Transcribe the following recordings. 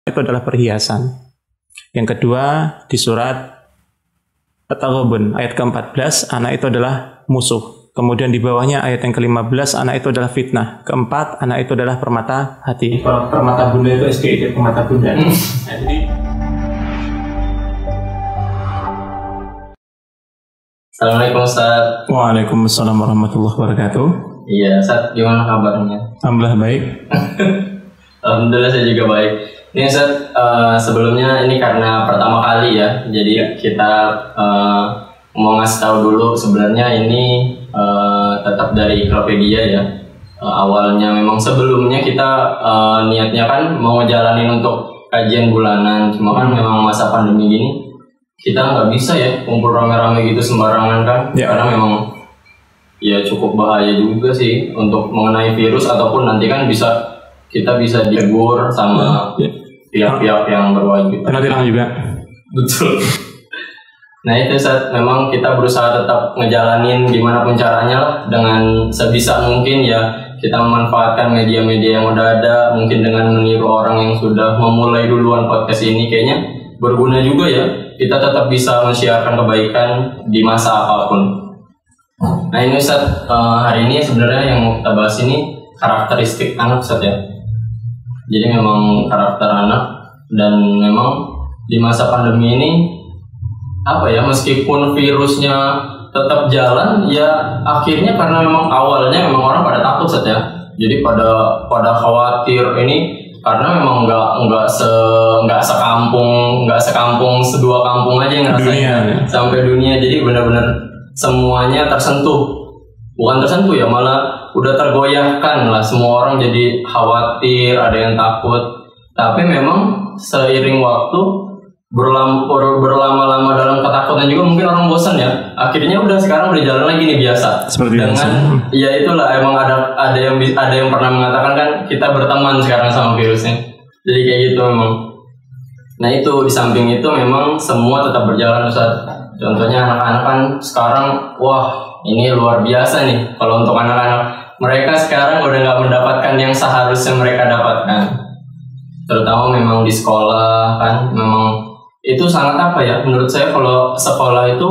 itu adalah perhiasan. Yang kedua, di surat At-Taghabun ayat ke-14, anak itu adalah musuh. Kemudian di bawahnya ayat yang ke-15, anak itu adalah fitnah. Keempat, anak itu adalah permata hati. Permata bunda itu SKID, permata bunda. Nah, jadi Assalamualaikum Ustaz. Waalaikumsalam warahmatullahi wabarakatuh. Iya Ustaz, gimana kabarnya? Alhamdulillah baik. Alhamdulillah saya juga baik. Ini Ustaz, sebelumnya ini karena pertama kali ya, jadi kita mau ngasih tahu dulu sebenarnya ini tetap dari Ikropedia ya. Awalnya memang sebelumnya kita niatnya kan mau ngejalanin untuk kajian bulanan, cuma kan memang masa pandemi gini kita nggak bisa ya kumpul rame-rame gitu sembarangan kan, karena memang ya cukup bahaya juga sih untuk mengenai virus, ataupun nanti kan kita bisa ditegur sama pihak-pihak yang berwajib. Kena tilang juga. Betul. Nah itu saat memang kita berusaha tetap ngejalanin gimana pun caranya lah, dengan sebisa mungkin ya kita memanfaatkan media-media yang udah ada, mungkin dengan meniru orang yang sudah memulai duluan podcast ini, kayaknya berguna juga ya. Kita tetap bisa mensiarkan kebaikan di masa apapun. Nah ini Ustaz, hari ini sebenarnya yang mau kita bahas ini karakteristik anak Ustaz ya. Jadi memang karakter anak, dan memang di masa pandemi ini apa ya, meskipun virusnya tetap jalan ya, akhirnya karena memang awalnya memang orang pada takut Ustaz ya. Jadi pada khawatir ini, karena memang nggak sekampung sedua kampung aja yang ngerasain sampai dunia. Jadi benar-benar semuanya bukan tersentuh ya, malah udah tergoyahkan lah, semua orang jadi khawatir, ada yang takut. Tapi memang seiring waktu berlama-lama dalam ketakutan juga, mungkin orang bosan ya, akhirnya sekarang udah jalan lagi nih biasa. Seperti dengan ya itulah, emang ada yang pernah mengatakan kan, kita berteman sekarang sama virusnya. Jadi kayak gitu memang. Nah itu, di samping itu memang semua tetap berjalan Ustaz. Contohnya anak-anak kan sekarang, wah ini luar biasa nih. Kalau untuk anak-anak, mereka sekarang udah nggak mendapatkan yang seharusnya mereka dapatkan. Terutama memang di sekolah kan, memang itu sangat apa ya, menurut saya kalau sekolah itu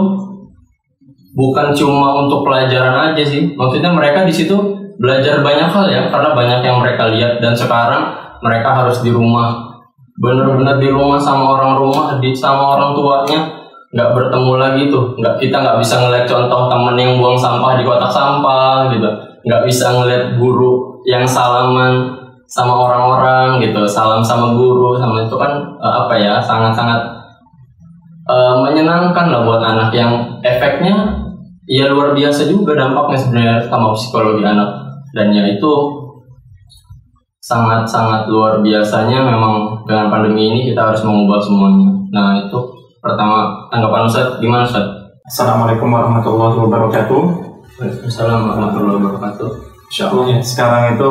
bukan cuma untuk pelajaran aja sih. Maksudnya mereka di situ belajar banyak hal ya, karena banyak yang mereka lihat. Dan sekarang mereka harus di rumah, benar-benar di rumah sama orang sama orang tuanya, nggak bertemu lagi tuh. Kita nggak bisa ngeliat contoh temen yang buang sampah di kotak sampah gitu, nggak bisa ngeliat guru yang salaman sama orang-orang gitu, salam sama guru, sama itu kan apa ya, sangat-sangat menyenangkan lah buat anak, yang efeknya ya luar biasa juga dampaknya sebenarnya sama psikologi anak. Dan ya itu sangat-sangat luar biasanya, memang dengan pandemi ini kita harus mengubah semuanya. Nah itu pertama, tanggapan Ustaz gimana Ustaz? Assalamualaikum warahmatullahi wabarakatuh. Waalaikumsalam warahmatullahi wabarakatuh. Insyaallah ya, sekarang itu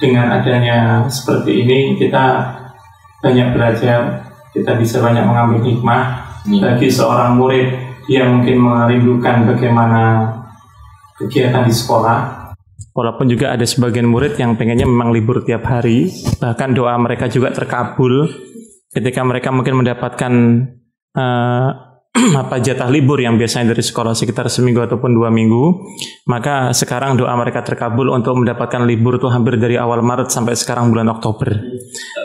dengan adanya seperti ini, kita banyak belajar, kita bisa banyak mengambil hikmah. Bagi seorang murid, dia mungkin merindukan bagaimana kegiatan di sekolah. Walaupun juga ada sebagian murid yang pengennya memang libur tiap hari, bahkan doa mereka juga terkabul ketika mereka mungkin mendapatkan jatah libur yang biasanya dari sekolah sekitar seminggu ataupun 2 minggu, maka sekarang doa mereka terkabul untuk mendapatkan libur tuh hampir dari awal Maret sampai sekarang bulan Oktober.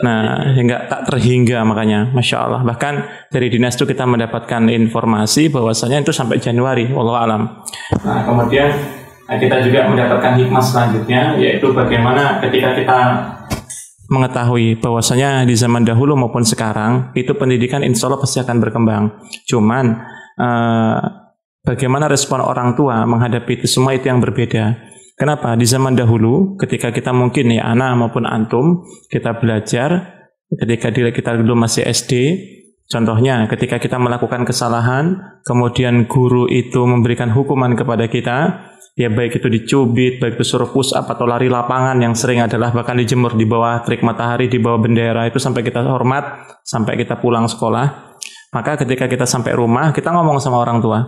Nah, hingga tak terhingga, makanya Masya Allah. Bahkan dari dinas itu kita mendapatkan informasi bahwasanya itu sampai Januari, wallahu alam. Nah, kemudian kita juga mendapatkan hikmah selanjutnya, yaitu bagaimana ketika kita mengetahui bahwasanya di zaman dahulu maupun sekarang itu pendidikan insya Allah pasti akan berkembang. Cuman bagaimana respon orang tua menghadapi itu semua, itu yang berbeda. Kenapa? Di zaman dahulu ketika kita mungkin ya, anak maupun antum, kita belajar ketika kita dulu masih SD, contohnya ketika kita melakukan kesalahan, kemudian guru itu memberikan hukuman kepada kita, ya baik itu dicubit, baik itu suruh push up atau lari lapangan, yang sering adalah bahkan dijemur di bawah terik matahari, di bawah bendera, itu sampai kita hormat, sampai kita pulang sekolah. Maka ketika kita sampai rumah, kita ngomong sama orang tua,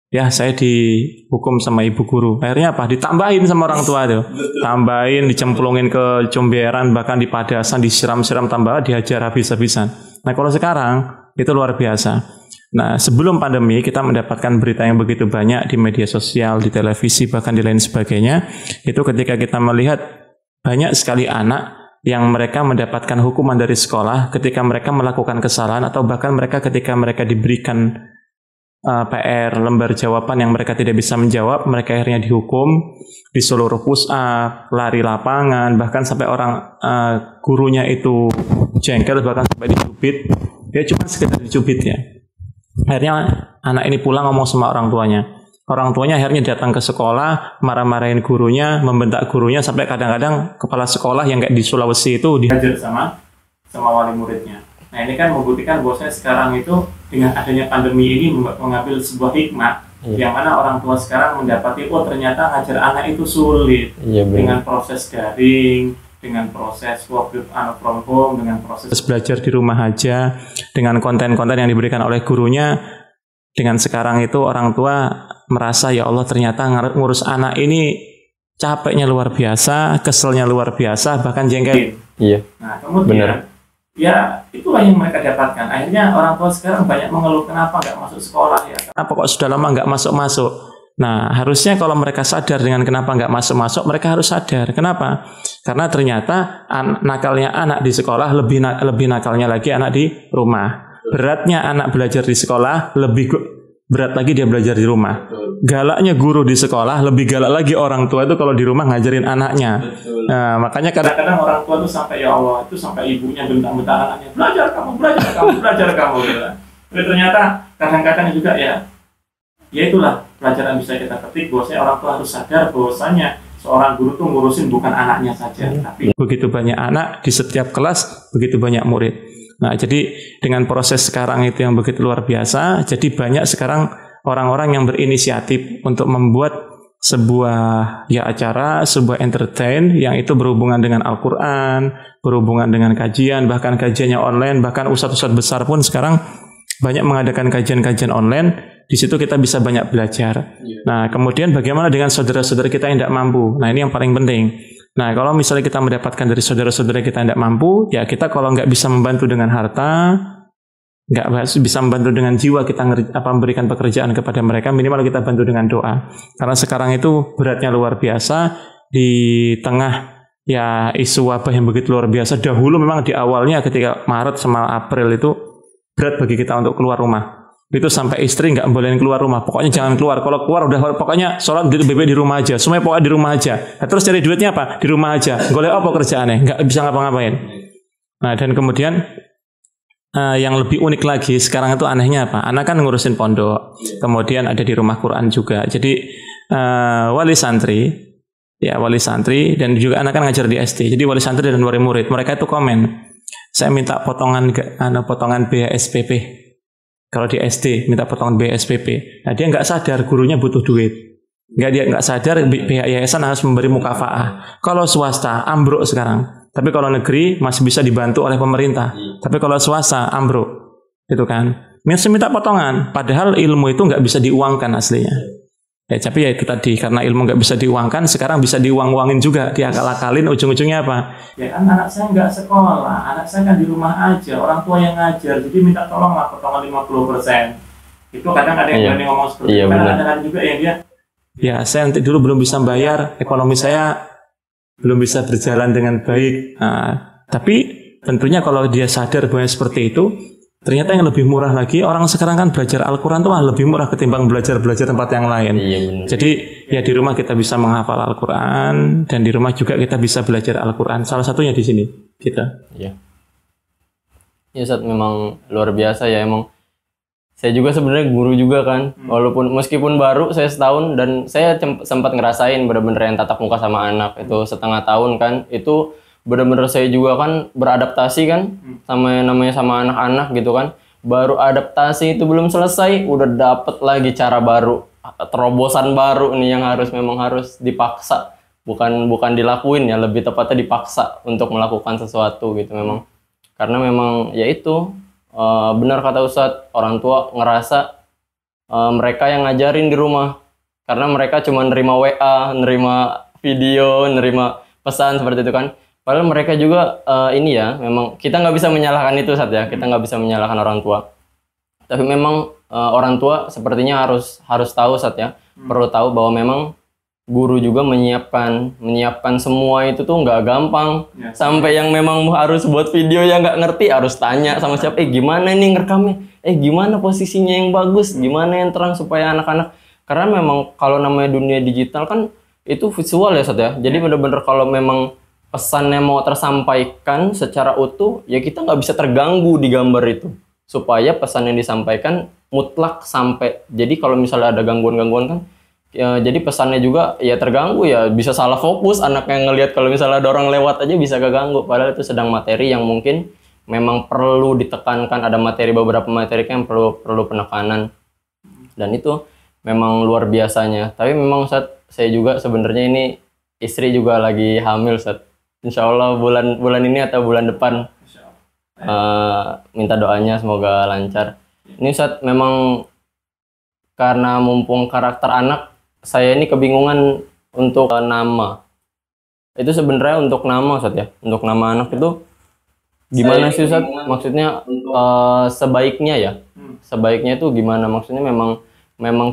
Ya, saya dihukum sama ibu guru. Akhirnya apa? Ditambahin sama orang tua tuh. Tambahin, dicemplungin ke comberan, bahkan di padasan, disiram-siram tambah, dihajar habis-habisan. Nah, kalau sekarang itu luar biasa. Nah, sebelum pandemi kita mendapatkan berita yang begitu banyak di media sosial, di televisi, bahkan di lain sebagainya. Itu ketika kita melihat banyak sekali anak yang mereka mendapatkan hukuman dari sekolah ketika mereka melakukan kesalahan, atau bahkan mereka ketika mereka diberikan PR, lembar jawaban yang mereka tidak bisa menjawab, mereka akhirnya dihukum, disuruh push up, lari lapangan, bahkan sampai orang gurunya itu jengkel, bahkan sampai dicubit. Dia cuma sekedar dicubit ya. Akhirnya anak ini pulang ngomong sama orang tuanya. Orang tuanya akhirnya datang ke sekolah, marah-marahin gurunya, membentak gurunya, sampai kadang-kadang kepala sekolah yang kayak di Sulawesi itu dihajar sama wali muridnya. Nah, ini kan membuktikan bahwasanya sekarang itu dengan adanya pandemi ini mengambil sebuah hikmah, yang mana orang tua sekarang mendapati, oh ternyata ngajar anak itu sulit, dengan proses daring, dengan proses work from home, dengan proses belajar di rumah aja, dengan konten-konten yang diberikan oleh gurunya. Dengan sekarang itu orang tua merasa, ya Allah ternyata ngurus anak ini capeknya luar biasa, keselnya luar biasa, bahkan jengkel. Iya. Nah, kemudian ya itulah yang mereka dapatkan. Akhirnya orang tua sekarang banyak mengeluh, kenapa nggak masuk sekolah ya? Kenapa kok sudah lama nggak masuk-masuk? Nah, harusnya kalau mereka sadar dengan kenapa nggak masuk-masuk, mereka harus sadar. Kenapa? Karena ternyata nakalnya anak di sekolah lebih nakalnya lagi anak di rumah. Beratnya anak belajar di sekolah, lebih berat lagi dia belajar di rumah. Galaknya guru di sekolah, lebih galak lagi orang tua itu kalau di rumah ngajarin anaknya. Nah, makanya kadang-kadang orang tua itu sampai, ya Allah, itu sampai ibunya bentak-bentak anaknya, belajar kamu. Tapi ternyata kadang-kadang juga ya itulah pelajaran bisa kita petik, bahwasanya orang tua harus sadar bahwasanya seorang guru tuh ngurusin bukan anaknya saja, tapi begitu banyak anak di setiap kelas, begitu banyak murid. Nah, jadi dengan proses sekarang itu yang begitu luar biasa, jadi banyak sekarang orang-orang yang berinisiatif untuk membuat sebuah acara, sebuah entertain yang itu berhubungan dengan Al-Quran, berhubungan dengan kajian, bahkan kajiannya online, bahkan ustadz-ustadz besar pun sekarang banyak mengadakan kajian-kajian online. Di situ kita bisa banyak belajar. Nah, kemudian bagaimana dengan saudara-saudara kita yang tidak mampu? Nah, ini yang paling penting. Nah, kalau misalnya kita mendapatkan dari saudara-saudara kita yang tidak mampu, ya kita kalau nggak bisa membantu dengan harta, nggak bisa membantu dengan jiwa, kita memberikan pekerjaan kepada mereka, minimal kita bantu dengan doa. Karena sekarang itu beratnya luar biasa, di tengah ya isu wabah yang begitu luar biasa. Dahulu memang di awalnya ketika Maret sama April itu berat bagi kita untuk keluar rumah. Itu sampai istri nggak bolehin keluar rumah, pokoknya jangan keluar. Kalau keluar udah pokoknya sholat di rumah aja, semuanya pokoknya di rumah aja. Nah, terus cari duitnya apa? Di rumah aja. Golek apa kerjaannya? Nggak bisa ngapa-ngapain. Nah, dan kemudian yang lebih unik lagi sekarang itu anehnya apa? Anak kan ngurusin pondok, kemudian ada di rumah Quran juga. Jadi wali santri dan juga anak kan ngajar di SD. Jadi wali santri dan wali murid, mereka itu komen, saya minta potongan BHSPP. Kalau di SD minta potongan BSPP, nah dia nggak sadar gurunya butuh duit, dia nggak sadar pihak yayasan harus memberi mukafaah. Kalau swasta ambruk sekarang, tapi kalau negeri masih bisa dibantu oleh pemerintah. Tapi kalau swasta ambruk, itu kan. Masih minta potongan, padahal ilmu itu nggak bisa diuangkan aslinya. Ya, tapi ya itu tadi, karena ilmu nggak bisa diuangkan, sekarang bisa diuang-uangin juga, diakal-akalin, ujung-ujungnya apa? Ya kan anak saya nggak sekolah, anak saya kan di rumah aja, orang tua yang ngajar, jadi minta tolonglah potongan 50%. Itu kadang ada yang berani ngomong seperti itu, kan ada juga yang dia, ya saya nanti dulu belum bisa bayar, ekonomi saya belum bisa berjalan dengan baik. Nah, tapi tentunya kalau dia sadar bahwa seperti itu, ternyata yang lebih murah lagi, orang sekarang kan belajar Al-Quran tuh lebih murah ketimbang belajar tempat yang lain. Jadi ya di rumah kita bisa menghafal Al-Quran, dan di rumah juga kita bisa belajar Al-Quran. Salah satunya di sini kita. Iya. Ya Ustaz, memang luar biasa ya emang. Saya juga sebenarnya guru juga kan, walaupun meskipun baru saya setahun, dan saya sempat ngerasain benar-benar yang tatap muka sama anak itu setengah tahun kan, itu benar-benar saya juga kan beradaptasi kan sama namanya sama anak-anak gitu kan. Baru adaptasi itu belum selesai udah dapet lagi cara baru, terobosan baru nih yang memang harus dipaksa, bukan dilakuin ya, lebih tepatnya dipaksa untuk melakukan sesuatu gitu memang. Karena memang ya itu benar kata Ustadz, orang tua ngerasa mereka yang ngajarin di rumah, karena mereka cuma nerima WA, nerima video, nerima pesan seperti itu kan. Padahal mereka juga ini ya, memang kita nggak bisa menyalahkan itu Sat ya, kita nggak bisa menyalahkan orang tua. Tapi memang orang tua sepertinya harus tahu Sat ya, perlu tahu bahwa memang guru juga menyiapkan semua itu tuh nggak gampang. Ya. Sampai yang memang harus buat video yang nggak ngerti harus tanya sama siapa, gimana ini ngerekamnya, gimana posisinya yang bagus, gimana yang terang supaya anak-anak, karena memang kalau namanya dunia digital kan itu visual ya Sat ya. Jadi bener-bener kalau memang pesannya mau tersampaikan secara utuh, ya kita nggak bisa terganggu di gambar itu, supaya pesan yang disampaikan mutlak sampai. Jadi kalau misalnya ada gangguan-gangguan kan, ya, jadi pesannya juga ya terganggu, ya bisa salah fokus anak yang ngelihat, kalau misalnya ada orang lewat aja bisa keganggu, padahal itu sedang materi yang mungkin memang perlu ditekankan, ada beberapa materi yang perlu penekanan, dan itu memang luar biasanya. Tapi memang saya juga sebenarnya ini istri juga lagi hamil insya Allah bulan ini atau bulan depan, minta doanya semoga lancar. Ini memang karena mumpung karakter anak, saya ini kebingungan untuk nama. Itu sebenarnya untuk nama ya, untuk nama anak itu gimana sih maksudnya sebaiknya ya, sebaiknya itu gimana, maksudnya memang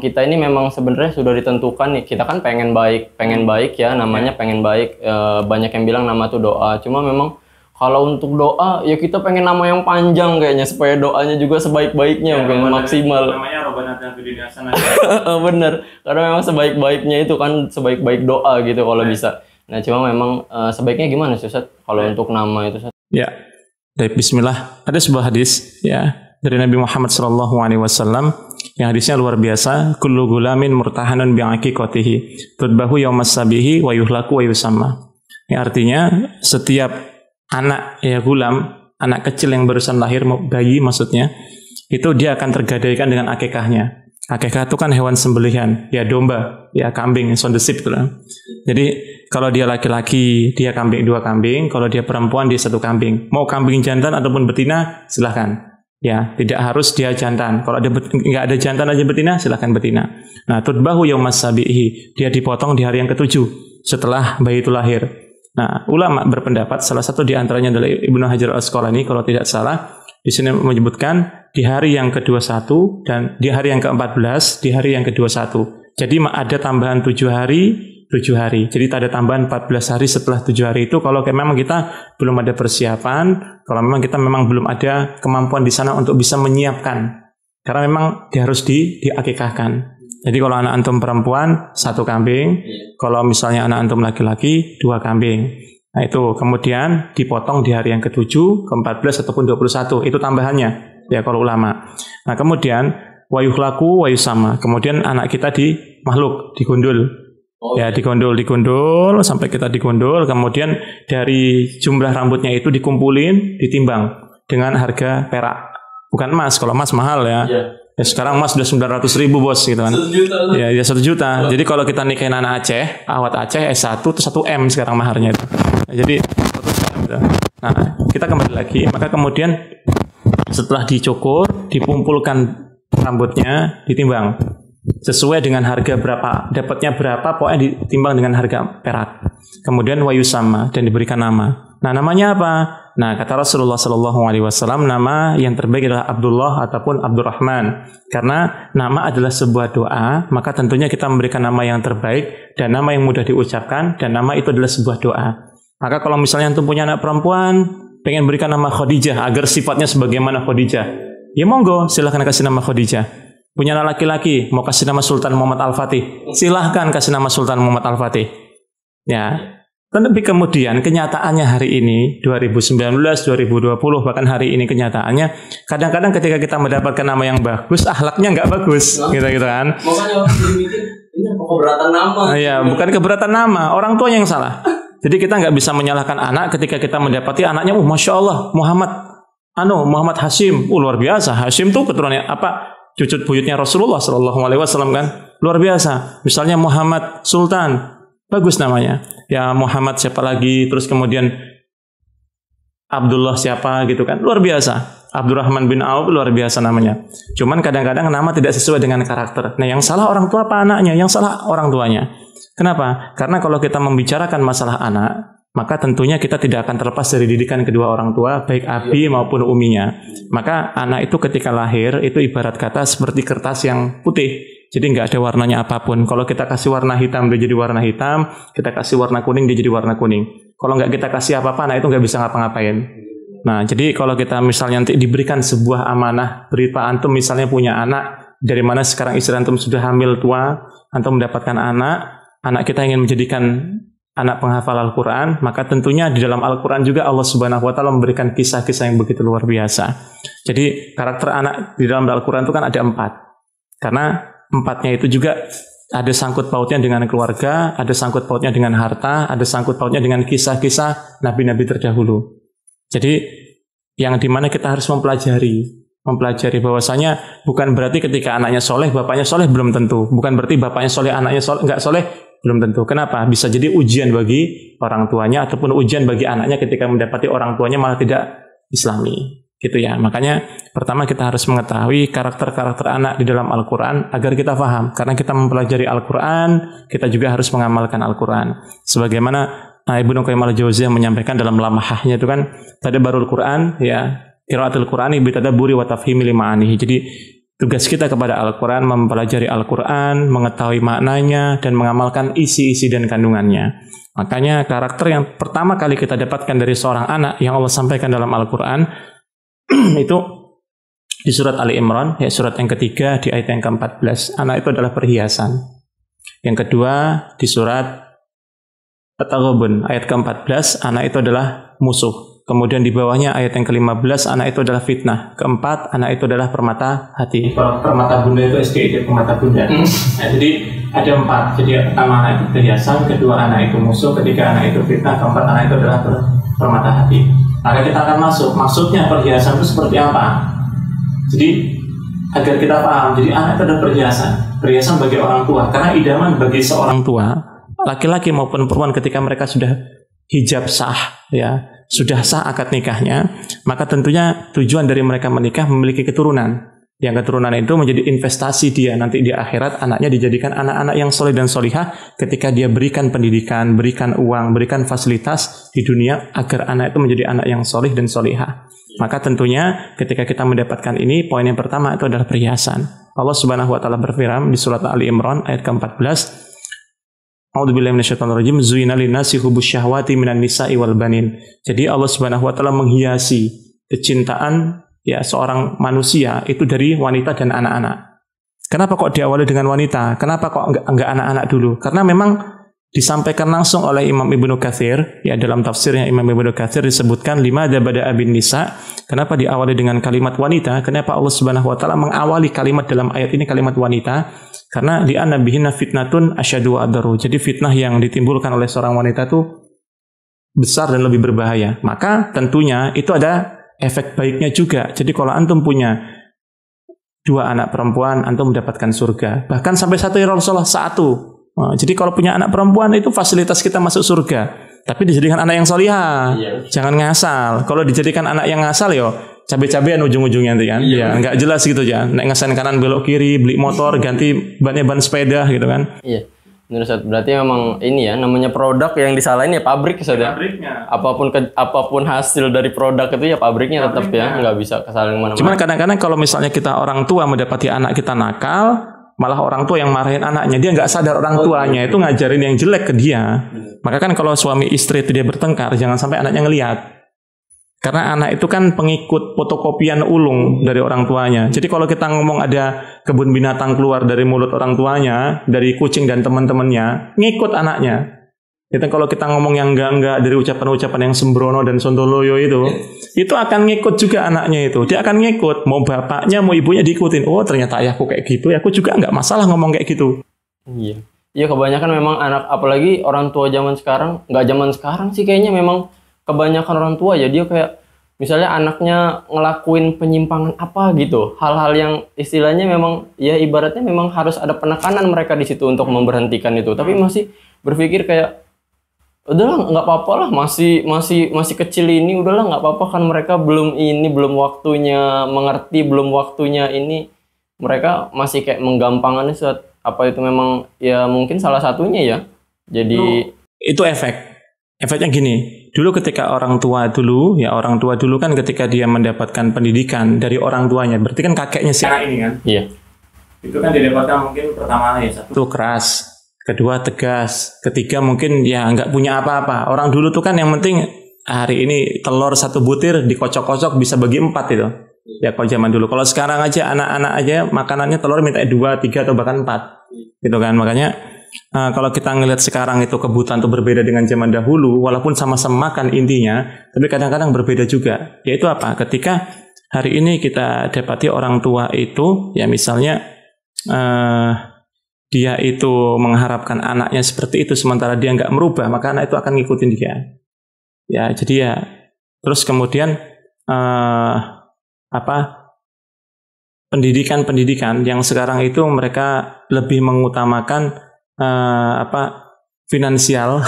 kita ini memang sebenarnya sudah ditentukan nih, kita kan pengen baik ya, namanya pengen baik. Banyak yang bilang nama tuh doa, cuma memang kalau untuk doa ya kita pengen nama yang panjang kayaknya, supaya doanya juga sebaik-baiknya, mungkin maksimal. Namanya Robbana atina fid dunya hasanah. Bener, karena memang sebaik-baiknya itu kan sebaik-baik doa gitu kalau bisa. Nah cuma memang sebaiknya gimana sih Ustaz kalau untuk nama itu Ustaz? Ya, baik, bismillah. Ada sebuah hadis ya dari Nabi Muhammad SAW yang hadisnya luar biasa. Kullu gulamin murtahanun bi'aqiqatihi tudbahu yaumas sabihi wa yuhlaku wa yusamma. Yang artinya setiap anak ya gulam, anak kecil yang barusan lahir, bayi maksudnya, itu dia akan tergadaikan dengan akikahnya. Akikah itu kan hewan sembelihan, ya domba, ya kambing, on the sheep gitu. Jadi kalau dia laki-laki dia kambing, 2 kambing, kalau dia perempuan dia 1 kambing. Mau kambing jantan ataupun betina silahkan. Ya, tidak harus dia jantan. Kalau ada nggak ada jantan aja betina, silahkan betina. Nah, tudbahu yaumas sabihi, dia dipotong di hari yang ke-7 setelah bayi itu lahir. Nah, ulama berpendapat, salah satu di antaranya adalah Ibnu Hajar Al-Asqalani kalau tidak salah, di sini menyebutkan di hari yang ke-21 dan di hari yang ke-14, di hari yang ke-21. Jadi ada tambahan 7 hari. Jadi ada tambahan 14 hari setelah 7 hari itu kalau memang kita belum ada persiapan, kalau memang kita memang belum ada kemampuan di sana untuk bisa menyiapkan. Karena memang dia harus diakikahkan. Jadi kalau anak antum perempuan 1 kambing, kalau misalnya anak antum laki-laki 2 kambing. Nah itu kemudian dipotong di hari yang ke-7, ke-14 ataupun 21. Itu tambahannya ya kalau ulama. Nah kemudian wayuhlaku wayusama. Kemudian anak kita digundul. Ya digondol sampai kita digondol, kemudian dari jumlah rambutnya itu dikumpulin, ditimbang dengan harga perak, bukan emas. Kalau emas mahal ya. Ya sekarang emas sudah 900.000 bos gitu kan. 1 juta. Ya 1 juta. Jadi kalau kita nikahin anak Aceh, awat Aceh S1 itu 1 M sekarang maharnya itu. Nah, jadi 1 M gitu. Nah kita kembali lagi, maka kemudian setelah dicukur, dikumpulkan rambutnya, ditimbang sesuai dengan harga berapa, dapatnya berapa, pokoknya ditimbang dengan harga perak. Kemudian wayusama, dan diberikan nama. Nah namanya apa? Nah kata Rasulullah SAW, nama yang terbaik adalah Abdullah ataupun Abdurrahman. Karena nama adalah sebuah doa, maka tentunya kita memberikan nama yang terbaik dan nama yang mudah diucapkan, dan nama itu adalah sebuah doa. Maka kalau misalnya antum punya anak perempuan, pengen berikan nama Khadijah agar sifatnya sebagaimana Khadijah, ya monggo silahkan kasih nama Khadijah. Punya anak laki-laki, mau kasih nama Sultan Muhammad Al-Fatih, silahkan kasih nama Sultan Muhammad Al-Fatih. Ya, tapi kemudian kenyataannya hari ini, 2019, 2020, bahkan hari ini kenyataannya, kadang-kadang ketika kita mendapatkan nama yang bagus, akhlaknya nggak bagus, gitu kan. Makanya orang mikir, ini apa keberatan nama? Iya, bukan keberatan nama, orang tua yang salah. Jadi kita nggak bisa menyalahkan anak ketika kita mendapati anaknya, Masya Allah, Muhammad Hashim, luar biasa. Hashim tuh keturunannya apa? Cucu buyutnya Rasulullah SAW kan, luar biasa. Misalnya Muhammad Sultan, bagus namanya. Ya Muhammad siapa lagi, terus kemudian Abdullah siapa gitu kan, luar biasa. Abdurrahman bin Auf luar biasa namanya. Cuman kadang-kadang nama tidak sesuai dengan karakter. Nah, yang salah orang tua apa anaknya? Yang salah orang tuanya. Kenapa? Karena kalau kita membicarakan masalah anak, maka tentunya kita tidak akan terlepas dari didikan kedua orang tua, baik abi maupun uminya. Maka anak itu ketika lahir, itu ibarat kata seperti kertas yang putih. Jadi nggak ada warnanya apapun. Kalau kita kasih warna hitam, dia jadi warna hitam. Kita kasih warna kuning, dia jadi warna kuning. Kalau nggak kita kasih apa-apa, anak itu nggak bisa ngapa-ngapain. Nah, jadi kalau kita misalnya nanti diberikan sebuah amanah, berupa antum misalnya punya anak, dari mana sekarang istri antum sudah hamil tua, antum mendapatkan anak kita ingin menjadikan anak penghafal Al-Quran, maka tentunya di dalam Al-Quran juga Allah Subhanahu wa Ta'ala memberikan kisah-kisah yang begitu luar biasa. Jadi karakter anak di dalam Al-Quran itu kan ada 4. Karena 4-nya itu juga ada sangkut pautnya dengan keluarga, ada sangkut pautnya dengan harta, ada sangkut pautnya dengan kisah-kisah nabi-nabi terdahulu. Jadi yang dimana kita harus mempelajari bahwasanya bukan berarti ketika anaknya soleh, bapaknya soleh belum tentu. Bukan berarti bapaknya soleh, anaknya soleh, nggak soleh belum tentu. Kenapa? Bisa jadi ujian bagi orang tuanya ataupun ujian bagi anaknya ketika mendapati orang tuanya malah tidak Islami. Gitu ya. Makanya pertama kita harus mengetahui karakter-karakter anak di dalam Al-Quran agar kita paham. Karena kita mempelajari Al-Quran, kita juga harus mengamalkan Al-Quran. Sebagaimana Ibnu Qayyim al-Jauziyah menyampaikan dalam lamahahnya itu kan, tadabburul Quran, ya, qiraatul Qur'ani bi tadabburi wa tafhimi li ma'anihi. Jadi tugas kita kepada Al-Quran mempelajari Al-Quran, mengetahui maknanya dan mengamalkan isi-isi dan kandungannya. Makanya karakter yang pertama kali kita dapatkan dari seorang anak yang Allah sampaikan dalam Al-Quran itu di surat Ali Imran, ya, surat yang ketiga di ayat yang ke-14. Anak itu adalah perhiasan. Yang kedua di surat At-Taghabun ayat ke-14, anak itu adalah musuh. Kemudian di bawahnya ayat yang ke-15, anak itu adalah fitnah. Keempat, anak itu adalah permata hati. Kalau permata bunda itu SKID, permata bunda. Nah, jadi ada 4. Jadi pertama anak itu perhiasan, kedua anak itu musuh, ketiga anak itu fitnah, keempat anak itu adalah permata hati. Maka kita akan masuk. Maksudnya perhiasan itu seperti apa? Jadi agar kita paham, jadi anak itu adalah perhiasan. Perhiasan bagi orang tua. Karena idaman bagi seorang tua, laki-laki maupun perempuan ketika mereka sudah hijab sah, ya, sudah sah akad nikahnya, maka tentunya tujuan dari mereka menikah memiliki keturunan. Yang keturunan itu menjadi investasi dia nanti di akhirat, anaknya dijadikan anak-anak yang soleh dan solihah ketika dia berikan pendidikan, berikan uang, berikan fasilitas di dunia agar anak itu menjadi anak yang soleh dan solihah. Maka tentunya ketika kita mendapatkan ini, poin yang pertama itu adalah perhiasan. Allah Subhanahu wa Ta'ala berfirman di surat Ali Imran ayat ke-14, A'udzubillahi minasyaitonirrajim, zuyyina lin-nasi hubbus syahwati minan nisa'i wal banin. Jadi Allah Subhanahu wa Ta'ala menghiasi kecintaan, ya, seorang manusia itu dari wanita dan anak-anak. Kenapa kok diawali dengan wanita? Kenapa kok enggak anak-anak dulu? Karena memang disampaikan langsung oleh Imam Ibnu Katsir, ya, dalam tafsirnya Imam Ibnu Katsir disebutkan limada bada'a bin nisa. Kenapa diawali dengan kalimat wanita? Kenapa Allah Subhanahu wa Ta'ala mengawali kalimat dalam ayat ini kalimat wanita? Karena di anna bihinna fitnatun asyadu adaru. Jadi fitnah yang ditimbulkan oleh seorang wanita itu besar dan lebih berbahaya. Maka tentunya itu ada efek baiknya juga. Jadi kalau antum punya 2 anak perempuan, antum mendapatkan surga. Bahkan sampai 1 ya Rasulullah, 1. Nah, jadi kalau punya anak perempuan itu fasilitas kita masuk surga. Tapi dijadikan anak yang solihah. Jangan ngasal. Kalau dijadikan anak yang ngasal, yo cabe-cabean ujung-ujungnya nanti kan. Ya, nggak jelas gitu ya. Nek ngasain kanan belok kiri, beli motor, ganti bannya ban sepeda gitu kan. Iya. Menurut saya berarti memang ini ya, namanya produk yang disalahin ya pabrik saja. Pabriknya. Apapun hasil dari produk itu ya pabriknya tetap ya, nggak bisa kesalahan mana-mana. Cuman kadang-kadang kalau misalnya kita orang tua mendapati anak kita nakal, malah orang tua yang marahin anaknya, dia nggak sadar orang tuanya itu ngajarin yang jelek ke dia. Maka kan kalau suami istri itu dia bertengkar, jangan sampai anaknya ngelihat. Karena anak itu kan pengikut fotokopian ulung dari orang tuanya. Jadi kalau kita ngomong ada kebun binatang keluar dari mulut orang tuanya, dari kucing dan teman-temannya, ngikut anaknya. Itu kalau kita ngomong yang enggak dari ucapan-ucapan yang sembrono dan sontoloyo itu akan ngikut juga anaknya itu. Dia akan ngikut, mau bapaknya mau ibunya diikutin. Oh ternyata ayahku kayak gitu, aku juga enggak masalah ngomong kayak gitu. Iya. Iya, kebanyakan memang anak, apalagi orang tua zaman sekarang, nggak zaman sekarang sih kayaknya, memang kebanyakan orang tua ya dia kayak misalnya anaknya ngelakuin penyimpangan apa gitu, hal-hal yang istilahnya memang ya ibaratnya memang harus ada penekanan mereka di situ untuk memberhentikan itu, tapi masih berpikir kayak udahlah nggak apa-apa lah, masih kecil ini, udahlah nggak apa-apa kan, mereka belum waktunya mengerti, belum waktunya ini, mereka masih kayak menggampangkan saat apa itu memang ya mungkin salah satunya ya. Jadi itu efeknya gini. Dulu ketika orang tua dulu kan ketika dia mendapatkan pendidikan dari orang tuanya, berarti kan kakeknya si anak ini kan. Iya. Itu kan didapatkan mungkin pertama ya satu keras, kedua tegas, ketiga mungkin ya nggak punya apa-apa. Orang dulu tuh kan yang penting hari ini telur satu butir dikocok-kocok bisa bagi 4 itu. Ya kalau zaman dulu. Kalau sekarang aja anak-anak aja makanannya telur minta 2, 3 atau bahkan 4. Gitu kan. Makanya kalau kita ngelihat sekarang itu kebutuhan itu berbeda dengan zaman dahulu, walaupun sama-sama makan intinya, tapi kadang-kadang berbeda juga. Yaitu apa? Ketika hari ini kita dapati orang tua itu ya misalnya dia itu mengharapkan anaknya seperti itu sementara dia nggak merubah, maka anak itu akan ngikutin dia. Ya, jadi ya terus kemudian pendidikan yang sekarang itu mereka lebih mengutamakan finansial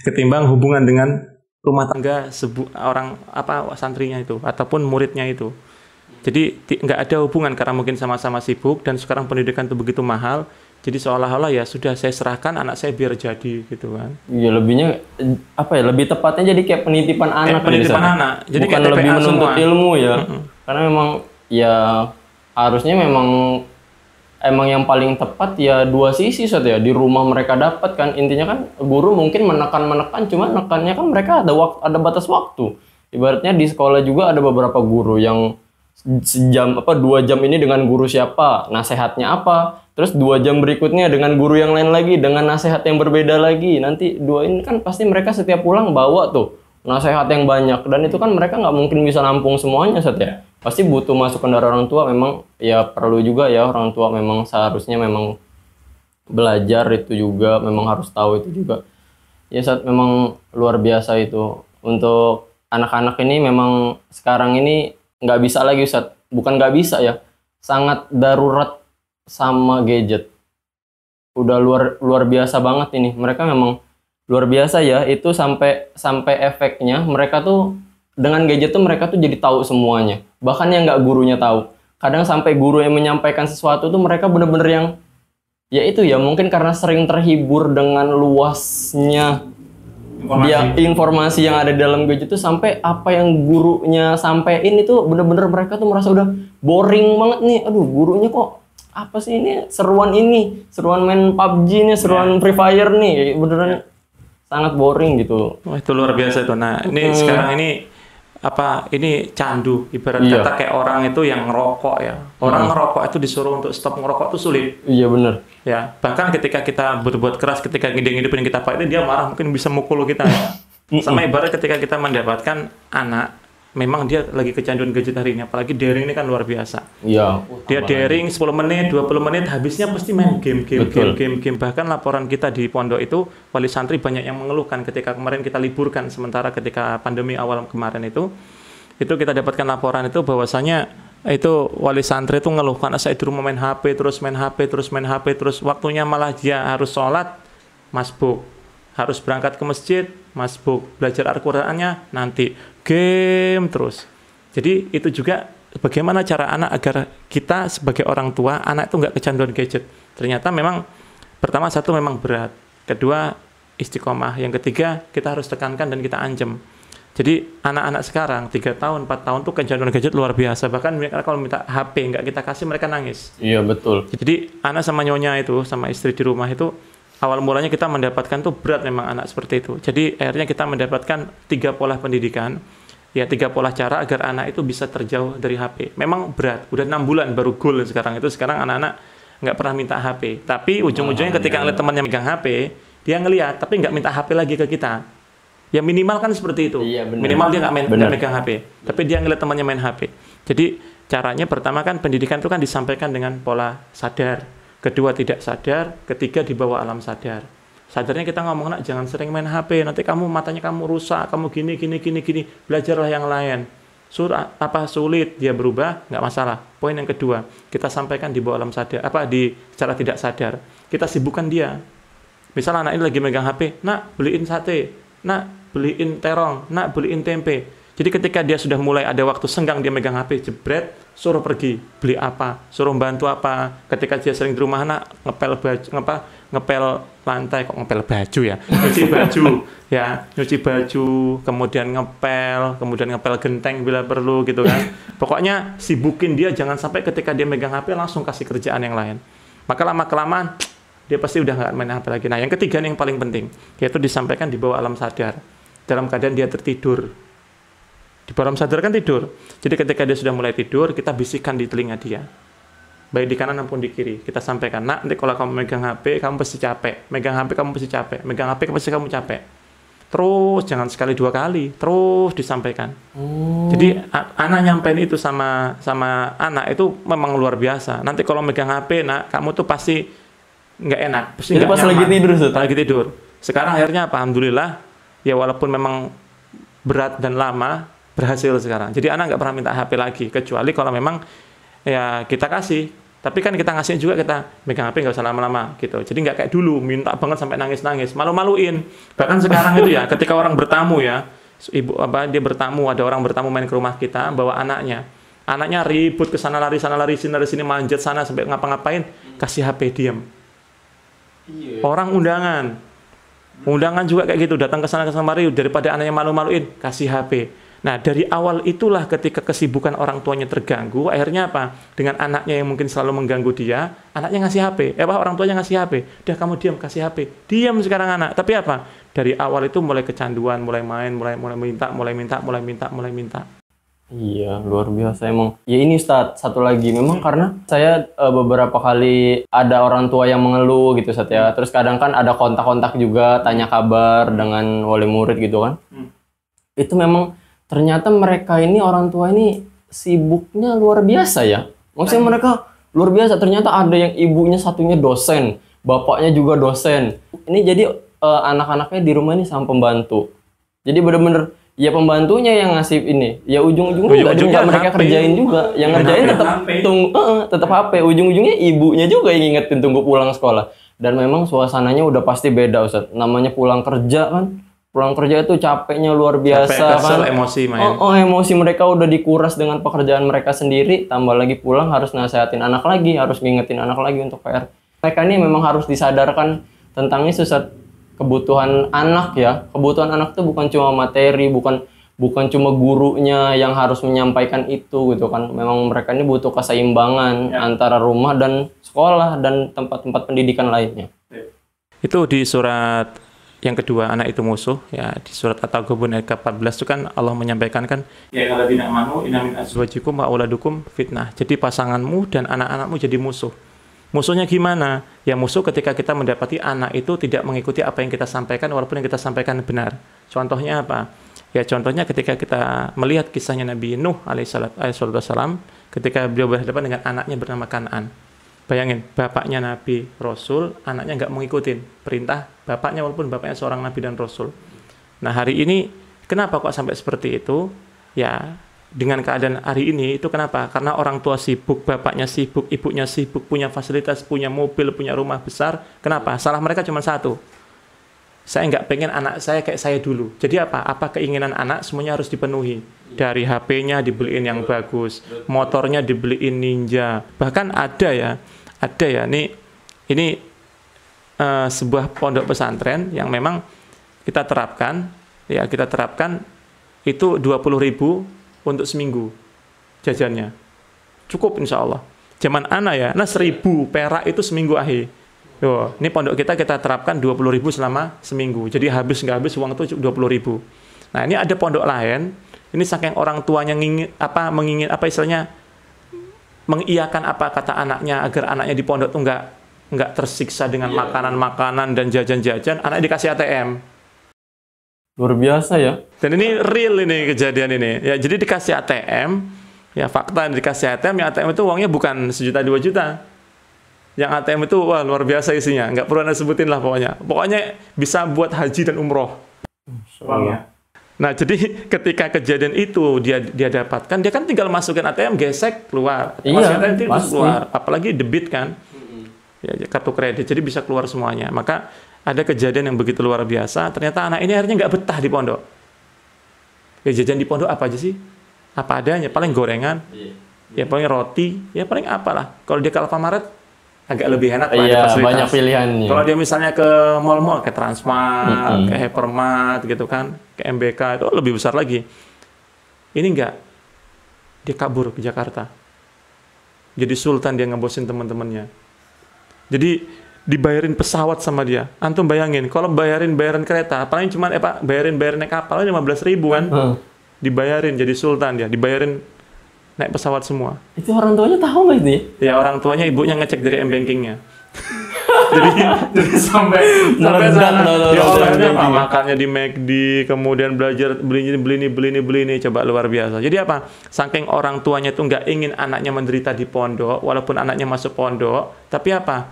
ketimbang hubungan dengan rumah tangga orang santrinya itu ataupun muridnya itu. Jadi nggak ada hubungan karena mungkin sama-sama sibuk dan sekarang pendidikan itu begitu mahal. Jadi seolah-olah ya sudah saya serahkan anak saya biar jadi gitu kan. Iya lebihnya lebih tepatnya jadi kayak penitipan anak. Penitipan anak. Jadi bukan lebih menuntut semua ilmu ya. Karena memang ya harusnya memang yang paling tepat ya dua sisi ya di rumah mereka dapat kan, intinya kan guru mungkin menekan cuma nekannya kan mereka ada batas waktu. Ibaratnya di sekolah juga ada beberapa guru yang sejam 2 jam ini dengan guru siapa, nasihatnya apa, terus 2 jam berikutnya dengan guru yang lain lagi dengan nasihat yang berbeda lagi. Nanti dua ini kan pasti mereka setiap pulang bawa tuh nasihat yang banyak, dan itu kan mereka nggak mungkin bisa nampung semuanya ya. Pasti butuh masukan dari orang tua. Memang ya perlu juga ya orang tua memang seharusnya memang belajar itu juga, memang harus tahu itu juga ya memang luar biasa itu. Untuk anak-anak ini memang sekarang ini nggak bisa lagi bukan nggak bisa ya, sangat darurat sama gadget. Udah luar biasa banget ini, mereka memang luar biasa ya. Itu sampai efeknya mereka tuh dengan gadget tuh mereka tuh jadi tahu semuanya, bahkan yang nggak gurunya tahu. Kadang sampai guru yang menyampaikan sesuatu tuh mereka bener-bener yang ya itu ya mungkin karena sering terhibur dengan luasnya informasi yang ada di dalam gadget itu, sampai apa yang gurunya sampein itu bener-bener mereka tuh merasa udah boring banget nih. Aduh, gurunya kok apa sih ini, seruan main PUBG nih, seruan Free Fire nih, beneran sangat boring gitu. Wah, itu luar biasa itu. Nah, ini sekarang ini candu, ibarat kata kayak orang itu yang ngerokok ya. Orang ngerokok itu disuruh untuk stop ngerokok itu sulit. Iya bener. Ya, bahkan ketika kita berbuat keras, ketika ngide-ngidepin kita pakai dia marah, mungkin bisa mukul kita ya. Sama ibarat ketika kita mendapatkan anak, memang dia lagi kecanduan gadget hari ini, apalagi daring ini kan luar biasa. Iya. Dia daring 10 menit, 20 menit, habisnya pasti main game. Bahkan laporan kita di pondok itu, wali santri banyak yang mengeluhkan ketika kemarin kita liburkan, sementara ketika pandemi awal kemarin itu kita dapatkan laporan itu bahwasanya itu wali santri itu ngeluhkan, saya di rumah main HP, terus waktunya malah dia harus sholat, masbuk. Harus berangkat ke masjid, masbuk. Belajar Al-Qur'annya nanti game terus. Jadi itu juga bagaimana cara anak agar kita sebagai orang tua, anak itu nggak kecanduan gadget. Ternyata memang pertama satu memang berat, kedua istiqomah, yang ketiga kita harus tekankan dan kita ancam. Jadi anak-anak sekarang 3 tahun, 4 tahun tuh kecanduan gadget luar biasa. Bahkan mereka kalau minta HP nggak kita kasih, mereka nangis. Iya betul. Jadi anak sama nyonya itu, sama istri di rumah itu, awal mulanya kita mendapatkan tuh berat memang anak seperti itu. Jadi akhirnya kita mendapatkan 3 pola pendidikan, ya 3 pola cara agar anak itu bisa terjauh dari HP. Memang berat, udah 6 bulan baru goal sekarang itu. Sekarang anak-anak nggak pernah minta HP. Tapi ujung-ujungnya ketika ngeliat temannya megang HP, dia ngeliat tapi nggak minta HP lagi ke kita. Ya minimal kan seperti itu. Iya, minimal dia nggak megang HP, tapi dia ngeliat temannya main HP. Jadi caranya pertama kan pendidikan itu kan disampaikan dengan pola sadar. Kedua tidak sadar, ketiga dibawa alam sadar. Sadarnya kita ngomong, nak jangan sering main HP, nanti kamu matanya kamu rusak, kamu gini, belajarlah yang lain. Sulit dia berubah, nggak masalah. Poin yang kedua, kita sampaikan di bawah alam sadar, secara tidak sadar. Kita sibukkan dia. Misal anak ini lagi megang HP, nak beliin sate, nak beliin terong, nak beliin tempe. Jadi ketika dia sudah mulai ada waktu senggang dia megang HP, jebret, suruh pergi beli apa, suruh bantu apa. Ketika dia sering di rumah, nak ngepel baju, ngepel lantai, kok ngepel baju ya, nyuci baju, ya nyuci baju, kemudian ngepel genteng bila perlu gitu kan. Pokoknya sibukin dia, jangan sampai ketika dia megang HP langsung kasih kerjaan yang lain. Maka lama kelamaan dia pasti udah nggak main HP lagi. Nah yang ketiga yang paling penting, yaitu disampaikan di bawah alam sadar, dalam keadaan dia tertidur. Di bawah alam sadar kan tidur. Jadi ketika dia sudah mulai tidur, kita bisikan di telinga dia, baik di kanan maupun di kiri. Kita sampaikan, nak, nanti kalau kamu megang HP, kamu pasti capek. Megang HP, kamu pasti capek. Megang HP, pasti kamu capek. Terus, jangan sekali 2 kali. Terus disampaikan. Jadi, anak nyampein itu sama anak itu memang luar biasa. Nanti kalau megang HP, nak, kamu tuh pasti nggak enak. Pasti itu pas nyaman. lagi tidur, Ustaz? Lagi tidur. Sekarang akhirnya, alhamdulillah, ya walaupun memang berat dan lama, berhasil sekarang. Jadi, anak nggak pernah minta HP lagi. Kecuali kalau memang ya kita kasih. Tapi kan kita ngasih juga, kita megang HP nggak usah lama-lama gitu. Jadi nggak kayak dulu minta banget sampai nangis-nangis, malu-maluin. Bahkan sekarang itu ya, ketika orang bertamu ya, dia bertamu, ada orang bertamu main ke rumah kita, bawa anaknya ribut ke sana lari sini manjat sana sampai ngapa-ngapain, kasih HP diam. Orang undangan juga kayak gitu, datang ke sana kemari, daripada anaknya malu-maluin, kasih HP. Nah, dari awal itulah ketika kesibukan orang tuanya terganggu, akhirnya apa? Dengan anaknya yang mungkin selalu mengganggu dia, anaknya ngasih HP. Orang tuanya ngasih HP. Udah kamu diam, kasih HP. Diam sekarang anak. Tapi apa? Dari awal itu mulai kecanduan, mulai main, mulai minta. Iya, luar biasa emang. Ya ini Ustadz, satu lagi. Memang karena saya beberapa kali ada orang tua yang mengeluh gitu Ustadz ya. Terus kadang kan ada kontak-kontak juga, tanya kabar dengan wali murid gitu kan. Itu memang ternyata mereka ini, orang tua ini sibuknya luar biasa ya. Maksudnya mereka luar biasa. Ternyata ada yang ibunya satunya dosen, bapaknya juga dosen. Ini jadi anak-anaknya di rumah ini sama pembantu. Jadi bener-bener ya pembantunya yang ngasih ini. Ya ujung-ujungnya juga mereka kerjain juga. Yang ngerjain tetap HP. Ujung-ujungnya ibunya juga yang ngingetin tunggu pulang sekolah. Dan memang suasananya udah pasti beda Ustadz. Namanya pulang kerja kan. Pulang kerja itu capeknya luar biasa, kesel, kan. Emosi main. Emosi mereka udah dikuras dengan pekerjaan mereka sendiri, tambah lagi pulang harus nasehatin anak lagi, harus ngingetin anak lagi untuk PR. Mereka ini memang harus disadarkan tentang ini Ustaz, kebutuhan anak ya. Kebutuhan anak itu bukan cuma materi, bukan cuma gurunya yang harus menyampaikan itu gitu kan. Memang mereka ini butuh keseimbangan antara rumah dan sekolah dan tempat-tempat pendidikan lainnya. Itu di surat yang kedua, anak itu musuh ya, di surat At-Taghabun ayat 14 itu kan Allah menyampaikan kan, ya alladzina amanu inna min azwajikum wa auladukum fitnah. Jadi pasanganmu dan anak-anakmu jadi musuh. Musuhnya gimana? Ya musuh ketika kita mendapati anak itu tidak mengikuti apa yang kita sampaikan walaupun yang kita sampaikan benar. Contohnya apa? Ya contohnya ketika kita melihat kisahnya Nabi Nuh alaihissalam ketika beliau berhadapan dengan anaknya bernama Kan'an. Bayangin, bapaknya Nabi Rasul, anaknya nggak mengikuti perintah bapaknya walaupun bapaknya seorang Nabi dan Rasul. Nah hari ini, kenapa kok sampai seperti itu? Ya, dengan keadaan hari ini, itu kenapa? Karena orang tua sibuk, bapaknya sibuk, ibunya sibuk, punya fasilitas, punya mobil, punya rumah besar. Kenapa? Salah mereka cuma satu. Saya nggak pengen anak saya kayak saya dulu. Jadi apa? Apa keinginan anak semuanya harus dipenuhi. Dari HP-nya dibeliin yang bagus, motornya dibeliin Ninja. Bahkan ada ya, ini sebuah pondok pesantren yang memang kita terapkan itu 20.000 untuk seminggu jajannya. Cukup insya Allah. Zaman anak ya, 1.000 perak itu seminggu akhir. Yo, ini pondok kita terapkan 20.000 selama seminggu. Jadi nggak habis uang itu 20.000. Nah ini ada pondok lain. Ini saking orang tuanya mengiyakan apa kata anaknya agar anaknya di pondok tuh nggak tersiksa dengan makanan-makanan dan jajan-jajan, anaknya dikasih ATM. Luar biasa ya. Dan ini real ini kejadian ini. Ya jadi dikasih ATM, ya fakta dikasih ATM, yang ATM itu uangnya bukan 1 juta 2 juta. Yang ATM itu wah luar biasa isinya, nggak perlu Anda sebutin lah pokoknya. Pokoknya bisa buat haji dan umroh. Uangnya. Nah, jadi ketika kejadian itu dia dapatkan, dia kan tinggal masukin ATM, gesek, keluar. Iya, keluar. Apalagi debit kan. Ya, kartu kredit, jadi bisa keluar semuanya. Maka ada kejadian yang begitu luar biasa. Ternyata anak ini akhirnya nggak betah di pondok. Ya jajan di pondok apa aja sih? Apa adanya, paling gorengan, ya paling roti, ya paling apalah. Kalau dia ke Alfamaret agak lebih enak lah, ada fasilitas. Banyak pilihannya. Kalau dia misalnya ke mall-mall, ke Transmart, ke Hypermart gitu kan, ke MBK, itu lebih besar lagi. Ini enggak, dia kabur ke Jakarta. Jadi sultan, dia ngebosin teman-temannya. Jadi dibayarin pesawat sama dia. Antum bayangin, kalau bayarin kereta, paling cuma bayarin naik kapal 15.000 kan. Dibayarin jadi sultan dia, dibayarin naik pesawat semua. Itu orang tuanya tahu nggak itu? Ya orang tuanya, ibunya ngecek dari m-bankingnya. jadi sampai sana, ya olehnya apa, makannya di McD, kemudian belajar beli ini, coba luar biasa. Jadi apa? Saking orang tuanya tuh nggak ingin anaknya menderita di pondok, walaupun anaknya masuk pondok, tapi apa?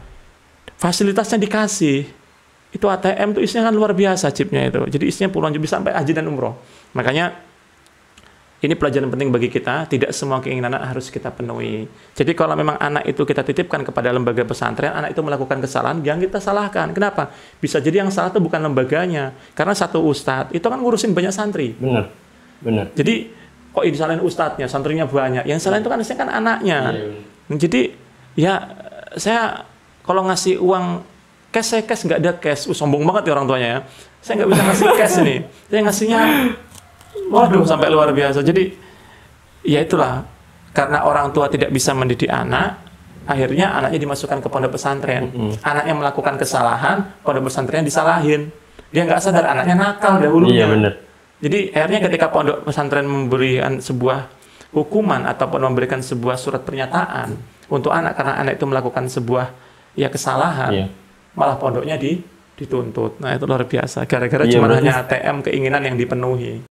Fasilitasnya dikasih. Itu ATM tuh isinya kan luar biasa chipnya itu. Jadi isinya puluhan juta sampai haji dan umroh. Makanya ini pelajaran penting bagi kita, tidak semua keinginan anak harus kita penuhi. Jadi kalau memang anak itu kita titipkan kepada lembaga pesantren, anak itu melakukan kesalahan, jangan kita salahkan. Kenapa? Bisa jadi yang salah itu bukan lembaganya. Karena satu ustadz, itu kan ngurusin banyak santri. Benar. Jadi, kok disalahin ustadznya, santrinya banyak. Yang salah itu kan harusnya kan anaknya. Jadi, ya saya kalau ngasih uang cash, saya cash, nggak ada cash. Sombong banget ya orang tuanya ya. Saya nggak bisa ngasih cash ini. Saya ngasihnya waduh, sampai luar biasa. Jadi, ya itulah. Karena orang tua tidak bisa mendidik anak, akhirnya anaknya dimasukkan ke pondok pesantren. Anaknya melakukan kesalahan, pondok pesantren disalahin. Dia nggak sadar anaknya nakal dahulunya. Iya, benar. Jadi, akhirnya ketika pondok pesantren memberikan sebuah hukuman ataupun memberikan sebuah surat pernyataan untuk anak, karena anak itu melakukan sebuah kesalahan, malah pondoknya dituntut. Nah, itu luar biasa. Gara-gara cuma hanya ATM keinginan yang dipenuhi.